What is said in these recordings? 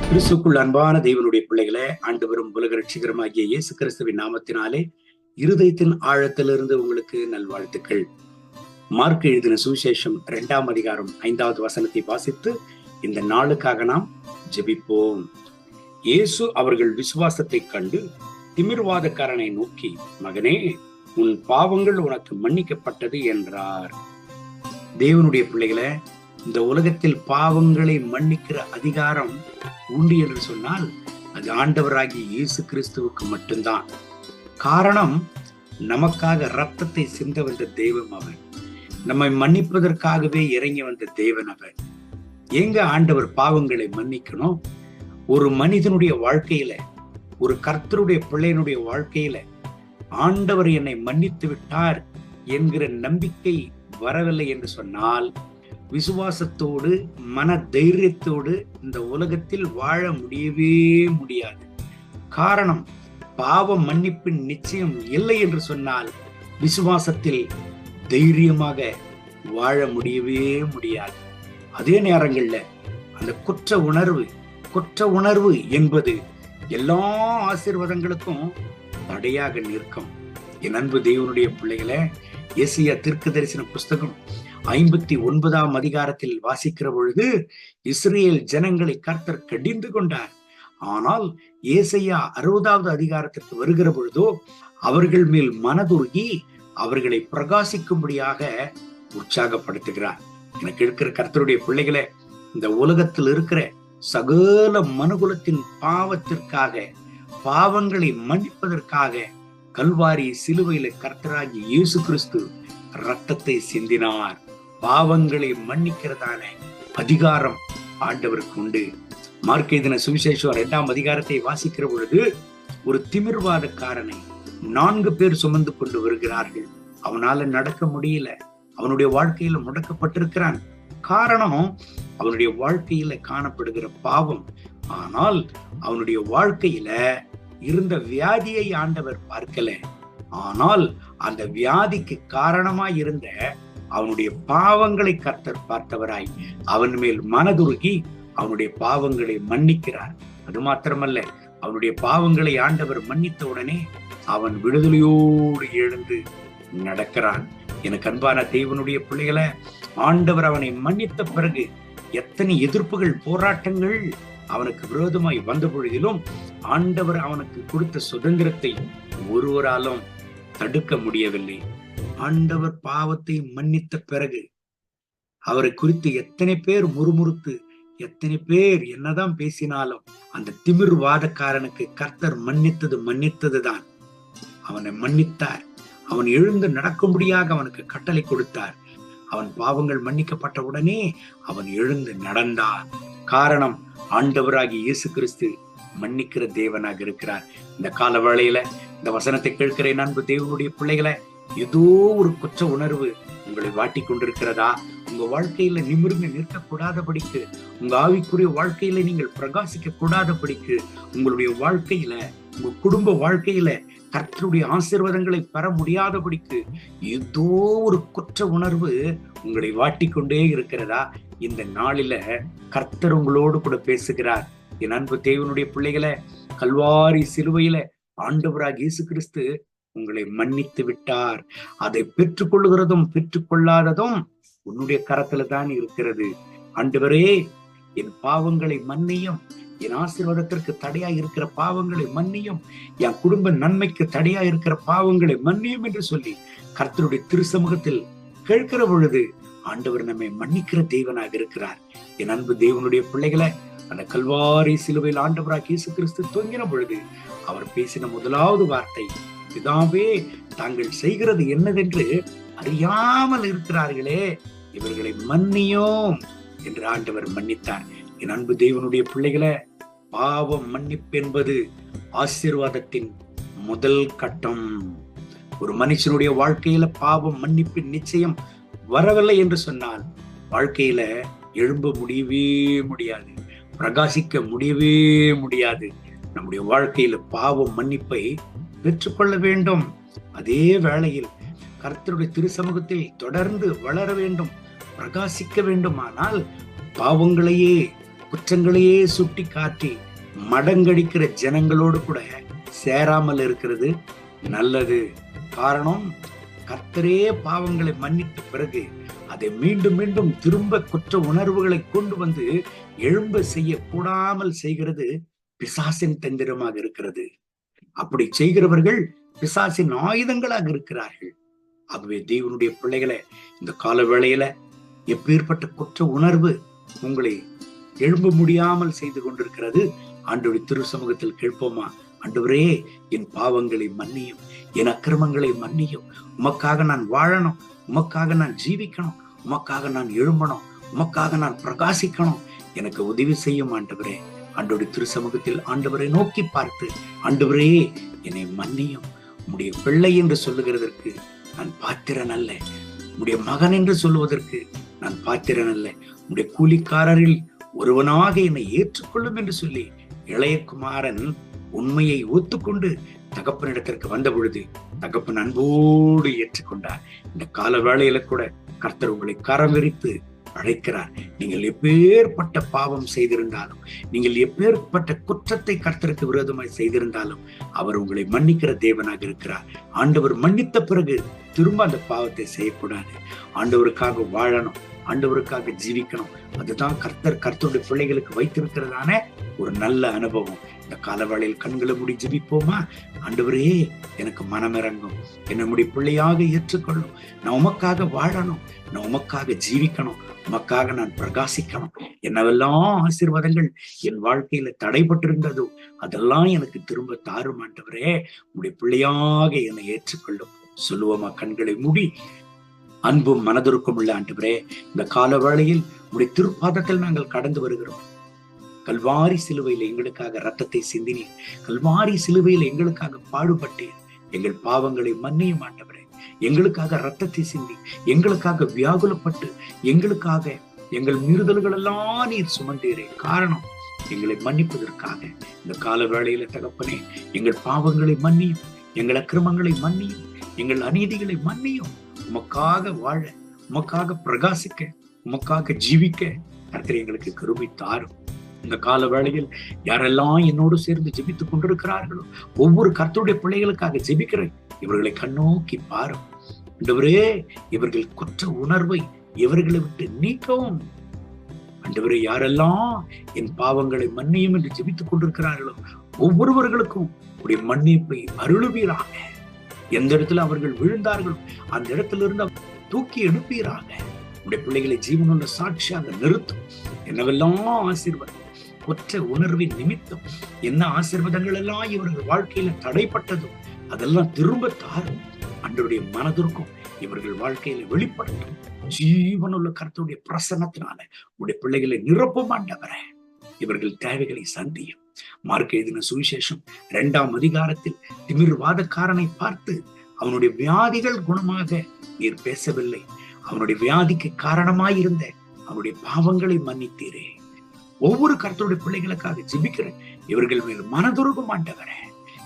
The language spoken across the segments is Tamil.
கிறிஸ்துக்குள் அன்பான தேவனுடைய பிள்ளைகளே, ஆண்டவரும் உலக ரட்சிகரமாகிய இயேசு கிறிஸ்துவின் நாமத்தினாலே இருதயத்தின் ஆழத்திலிருந்து உங்களுக்கு நல்வாழ்த்துக்கள். மார்க் எழுதின சுவிசேஷம் 2ஆம் அதிகாரம் 5வது வசனத்தை வாசித்து இந்த நாளுக்காக நாம் ஜெபிப்போம். இயேசு அவர்கள் விசுவாசத்தை கண்டு திமிர்வாதக்காரனை நோக்கி, மகனே, உன் பாவங்கள் உனக்கு மன்னிக்கப்பட்டது என்றார். தேவனுடைய பிள்ளைகளே, இந்த உலகத்தில் பாவங்களை மன்னிக்கிற அதிகாரம் உண்டு என்று சொன்னால் அது ஆண்டவராகிய இயேசு கிறிஸ்துவுக்கு மட்டும்தான். காரணம், நமக்காக இரத்தத்தை சிந்த வந்த தெய்வம் அவர். நம்மை மன்னிப்பதற்காகவே இறங்கி வந்த தேவன் அவர். எங்க ஆண்டவர் பாவங்களை மன்னிக்கணும்? ஒரு மனிதனுடைய வாழ்க்கையில, ஒரு கர்த்தருடைய பிள்ளையினுடைய வாழ்க்கையில ஆண்டவர் என்னை மன்னித்து விட்டார் என்கிற நம்பிக்கை வரவில்லை என்று சொன்னால், விசுவாசத்தோடு மன தைரியத்தோடு இந்த உலகத்தில் வாழ முடியவே முடியாது. காரணம், பாவ மன்னிப்பின் நிச்சயம் இல்லை என்று சொன்னால் விசுவாசத்தில் தைரியமாக வாழ முடியவே முடியாது. அதே நேரங்கள்ல அந்த குற்ற உணர்வு என்பது எல்லா ஆசீர்வாதங்களுக்கும் தடையாக நிற்கும். என் அன்பு தேவனுடைய பிள்ளைகளை, ஏசாயா தீர்க்கதரிசன புஸ்தகம் 59ஆம் அதிகாரத்தில் வாசிக்கிற பொழுது, இஸ்ரேல் ஜனங்களை கர்த்தர் கடிந்து கொண்டார். ஆனால் ஏசாயா 60வது அதிகாரத்திற்கு வருகிற பொழுதோ அவர்கள் மேல் மனதுருகி அவர்களை பிரகாசிக்கும்படியாக உற்சாகப்படுத்துகிறார். எனக்கு இருக்கிற கர்த்தருடைய பிள்ளைகளை, இந்த உலகத்தில் இருக்கிற சகல மனுகுலத்தின் பாவத்திற்காக, பாவங்களை மன்னிப்பதற்காக கல்வாரி சிலுவையில கர்த்தராகி இயேசு கிறிஸ்து ரத்தத்தை சிந்தினார். பாவங்களை மன்னிக்கிறதான அதிகாரம் ஆண்டவருக்கு உண்டு. மார்க் எழுதின சுவிசேஷம் 2ஆம் அதிகாரத்தை வாசிக்கிற பொழுது, ஒரு திமிர்வாதக்காரனை 4 பேர் சுமந்து கொண்டு வருகிறார்கள். அவனால நடக்க முடியல. அவனுடைய வாழ்க்கையில முடக்கப்பட்டிருக்கிறான். காரணம், அவனுடைய வாழ்க்கையில காணப்படுகிற பாவம். ஆனால் அவனுடைய வாழ்க்கையில இருந்த வியாதியை ஆண்டவர் பார்க்கல. ஆனால் அந்த வியாதிக்கு காரணமாய் இருந்த அவனுடைய பாவங்களை கர்த்தர் பார்த்தவராய் அவன் மேல் மனதுருகி அவனுடைய பாவங்களை மன்னிக்கிறார். அது மாத்திரமல்ல, அவனுடைய பாவங்களை ஆண்டவர் மன்னித்த உடனே அவன் விடுதலையோடு எழுந்து நடக்கிறான். எனக்கு அன்பான தேவனுடைய பிள்ளைகளை, ஆண்டவர் அவனை மன்னித்த பிறகு எத்தனை எதிர்ப்புகள், போராட்டங்கள் அவனுக்கு விரோதமாய் வந்த பொழுதிலும் ஆண்டவர் அவனுக்கு கொடுத்த சுதந்திரத்தை ஒருவராலும் தடுக்க முடியவில்லை. ஆண்டவர் பாவத்தை மன்னித்த பிறகு அவரை குறித்து எத்தனை பேர் முறுமுறுத்து, எத்தனை பேர் என்னதான் பேசினாலும், அந்த திமிர்வாதக்காரனுக்கு கர்த்தர் மன்னித்ததுதான். அவனை மன்னித்தார். அவன் எழுந்து நடக்கும்படியாக அவனுக்கு கட்டளை கொடுத்தார். அவன் பாவங்கள் மன்னிக்கப்பட்ட உடனே அவன் எழுந்து நடந்தான். காரணம், ஆண்டவராகி இயேசு கிறிஸ்து மன்னிக்கிற தேவனாக இருக்கிறார். இந்த கால வேளையில இந்த வசனத்தை கேட்கிற அன்பு தேவனுடைய பிள்ளைகளை, ஏதோ ஒரு குற்ற உணர்வு உங்களை வாட்டி கொண்டிருக்கிறதா? உங்க வாழ்க்கையில நிமிர்ந்து நிற்கக்கூடாதபடிக்கு, உங்க ஆவிக்குரிய வாழ்க்கையில நீங்கள் பிரகாசிக்க கூடாதபடிக்கு, உங்களுடைய வாழ்க்கையில, உங்க குடும்ப வாழ்க்கையில கர்த்தருடைய ஆசீர்வாதங்களை பெற முடியாதபடிக்கு ஏதோ ஒரு குற்ற உணர்வு உங்களை வாட்டிக்கொண்டே இருக்கிறதா? இந்த நாளில கர்த்தர் உங்களோடு கூட பேசுகிறார். என் அன்பு தேவனுடைய பிள்ளைகளை, கல்வாரி சிலுவையில ஆண்டவராக இயேசு கிறிஸ்து உங்களை மன்னித்து விட்டார். அதை பெற்றுக்கொள்ளுகிறதும் பெற்றுக்கொள்ளாததும் உன்னுடைய கரத்துல தான் இருக்கிறது. ஆண்டவரே, என் பாவங்களை மன்னியும், என் ஆசீர்வாதத்திற்கு தடையா இருக்கிற பாவங்களை மன்னியும், என் குடும்ப நன்மைக்கு தடையா இருக்கிற பாவங்களை மன்னியும் என்று சொல்லி கர்த்தருடைய திருசமூகத்தில் கேட்கிற பொழுது ஆண்டவர் நம்மை மன்னிக்கிற தேவனாக இருக்கிறார். என் அன்பு தேவனுடைய பிள்ளைகளை, அந்த கல்வாரி சிலுவையில் ஆண்டவராக இயேசு கிறிஸ்து தொங்கின பொழுது அவர் பேசின முதலாவது வார்த்தை, பிதாவே, தாங்கள் செய்கிறது என்னதென்று அறியாமல் இருக்கிறார்களே, இவர்களை மன்னியோம் என்று ஆண்டவர் மன்னித்தார். என் அன்பு தேவனுடைய பிள்ளைகளை, பாவம் மன்னிப்பு என்பது ஆசீர்வாதத்தின் முதல் கட்டம். ஒரு மனுஷனுடைய வாழ்க்கையில பாவம் மன்னிப்பின் நிச்சயம் வரவில்லை என்று சொன்னால் வாழ்க்கையில எழும்ப முடியவே முடியாது, பிரகாசிக்க முடியவே முடியாது. நம்முடைய வாழ்க்கையில பாவம் மன்னிப்பை பெற்றுக்கொள்ள வேண்டும். அதே வேளையில் கர்த்தருடைய திருசமூகத்தில் தொடர்ந்து வளர வேண்டும், பிரகாசிக்க வேண்டுமானால் பாவங்களையே குற்றங்களையே சுட்டி காட்டி மடங்கடிக்கிற ஜனங்களோடு கூட சேராமல் இருக்கிறது நல்லது. காரணம், கர்த்தரே பாவங்களை மன்னித்த பிறகு அதை மீண்டும் மீண்டும் திரும்ப குற்ற உணர்வுகளை கொண்டு வந்து எழும்ப செய்ய கூடாமல் செய்கிறது பிசாசின் தந்திரமாக இருக்கிறது. அப்படி செய்கிறவர்கள் பிசாசின் ஆயுதங்களாக இருக்கிறார்கள். ஆகவே தேவனுடைய பிள்ளைகளை, இந்த கால வேளையில எப்பேற்பட்ட குற்ற உணர்வு உங்களை எழும்ப முடியாமல் செய்து கொண்டிருக்கிறது, ஆண்டவருடைய திரு சமூகத்தில் கேட்போமா? ஆண்டவரே, என் பாவங்களை மன்னியும், என் அக்கிரமங்களை மன்னியும். உமக்காக நான் வாழணும், உமக்காக நான் ஜீவிக்கணும், உமக்காக நான் எழும்பணும், உமக்காக நான் பிரகாசிக்கணும். எனக்கு உதவி செய்யும் ஆண்டவரே. ஆண்டவருடைய திரு சமூகத்தில் ஆண்டவரை நோக்கி பார்த்து, ஆண்டவரே என்னை மன்னியும். உம்முடைய பிள்ளை என்று சொல்லுகிறதற்கு நான் பாத்திரன் அல்ல. உம்முடைய மகன் என்று சொல்லுவதற்கு நான் பாத்திரன் அல்ல. உம்முடைய கூலிக்காரரில் ஒருவனாக என்னை ஏற்றுக்கொள்ளும் என்று சொல்லி இளைய குமாரன் உண்மையை ஒத்துக்கொண்டு தகப்பனிடத்திற்கு வந்த பொழுது தகப்பன் அன்போடு ஏற்றுக்கொண்டார். இந்த கால வேளையில கூட கர்த்தர் உங்களை கரம் விரித்து அழைக்கிறார். நீங்கள் எப்பேற்பட்ட பாவம் செய்திருந்தாலும், நீங்கள் எப்பேற்பட்ட குற்றத்தை கர்த்தருக்கு விரோதமாய் செய்திருந்தாலும் அவர் உங்களை மன்னிக்கிற தேவனாக இருக்கிறார். ஆண்டவர் மன்னித்த பிறகு திரும்ப அந்த பாவத்தை செய்யக்கூடாது. ஆண்டவருக்காக வாழணும், ஆண்டவருக்காக ஜீவிக்கணும். அதுதான் கர்த்தருடைய பிள்ளைகளுக்கு வைத்திருக்கிறதான ஒரு நல்ல அனுபவம். இந்த காலவேளையில் கண்களை மூடி ஜெபிப்போமா? ஆண்டவரே, எனக்கு மனமிறங்கும், என்னுடைய பிள்ளையாக ஏற்றுக்கொள்ளும். நான் உமக்காக வாழணும், நான் உமக்காக ஜீவிக்கணும், உமக்காக நான் பிரகாசிக்கணும். என்னவெல்லாம் ஆசீர்வாதங்கள் என் வாழ்க்கையில தடைபட்டிருந்ததோ அதெல்லாம் எனக்கு திரும்ப தாரும் ஆண்டவரே. உடைய பிள்ளையாக என்னை ஏற்றுக்கொள்ளும். சொல்லுவோமா? கண்களை மூடி அன்பும் மனதிற்கும் உள்ள ஆண்டவரே, இந்த கால வேளையில் உடைய திருப்பாதத்தில் நாங்கள் கடந்து வருகிறோம். கல்வாரி சிலுவையில் எங்களுக்காக ரத்தத்தை சிந்தினீர், கல்வாரி சிலுவையில் எங்களுக்காக பாடுபட்டீர். எங்கள் பாவங்களை மன்னியும் ஆண்டவரே. எங்களுக்காக ரத்தத்தை சிந்தி, எங்களுக்காக வியாகுலப்பட்டு, எங்களுக்காக எங்கள் மீறுதல்கள் எல்லாம் நீர் சுமந்தீரே. காரணம், எங்களை மன்னிப்பதற்காக. இந்த கால வேளையில தகப்பனே, எங்கள் பாவங்களை மன்னியும், எங்கள் அக்கிரமங்களை மன்னியும், எங்கள் அநீதிகளை மன்னியும். உமக்காக வாழ, உமக்காக பிரகாசிக்க, உமக்காக ஜீவிக்க கர்த்தர் எங்களுக்கு கிருபை தாரும். இந்த கால வேளையில் யாரெல்லாம் என்னோடு சேர்ந்து ஜெபித்துக் கொண்டிருக்கிறார்களோ ஒவ்வொரு கர்த்தருடைய பிள்ளைகளுக்காக ஜெபிக்கிறேன். இவர்களை கண்ணோக்கி பாரும் ஆண்டவரே. இவர்கள் குற்ற உணர்வை இவர்களை விட்டு நீக்கவும் ஆண்டவரே. யாரெல்லாம் என் பாவங்களை மன்னியும் என்று ஜெபித்துக் கொண்டிருக்கிறார்களோ ஒவ்வொருவர்களுக்கும் உடைய மன்னிப்பை அருளுவீராக. எந்த இடத்துல அவர்கள் விழுந்தார்களோ அந்த இடத்திலிருந்து தூக்கி எடுப்பீராக. உடைய பிள்ளைகளை ஜீவனுள்ள சாட்சியாக நிறுத்தும். என்னவெல்லாம் ஆசீர்வாதம், குற்ற உணர்வின் நிமித்தம் என்ன ஆசீர்வாதங்கள் எல்லாம் இவர்கள் வாழ்க்கையில தடைப்பட்டதோ அதெல்லாம் திரும்ப தாரும். அன்றைய மனதிற்கும் இவர்கள் வாழ்க்கையில வெளிப்படுத்தும். ஜீவனுள்ள கர்த்தருடைய பிரசன்னத்தினால உடைய பிள்ளைகளை நிரப்பும் ஆண்டவரே. இவர்கள் தேவைகளை சந்தியும். மார்க் எழுதின சுவிசேஷம் 2ஆம் அதிகாரத்தில் திமிர்வாதக்காரனை பார்த்து அவனுடைய வியாதிகள் குணமாக நீர் பேசவில்லை, அவனுடைய வியாதிக்கு காரணமாயிருந்த அவனுடைய பாவங்களை மன்னித்தீரே. ஒவ்வொரு கர்த்தருடைய பிள்ளைகளுக்காக ஜெபிக்கிறேன். இவர்கள் மேல் மனதுருகும் ஆண்டவரே.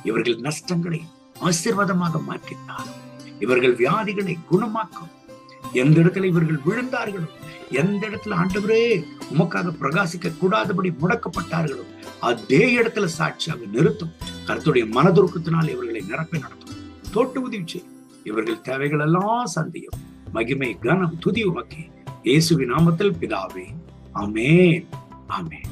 இவர்கள் நஷ்டங்களை ஆசீர்வாதமாக மாற்றினாலும் இவர்கள் வியாதிகளை குணமாக்கும். எந்த இடத்துல இவர்கள் விழுந்தார்களோ, எந்த இடத்துல ஆண்டவரே உமக்காக பிரகாசிக்க கூடாதபடி முடக்கப்பட்டார்களோ அதே இடத்துல சாட்சியாக நிறுத்தும். கர்த்தருடைய மனதுருக்கத்தினால் இவர்களை நிரப்பி நடத்தும். தோட்டு உதவி செய்யும். இவர்கள் தேவைகள் எல்லாம் சந்தியும். மகிமை கனம் துதி உமக்கே. இயேசுவின் நாமத்தில் பிதாவே, ஆமென், ஆமென்.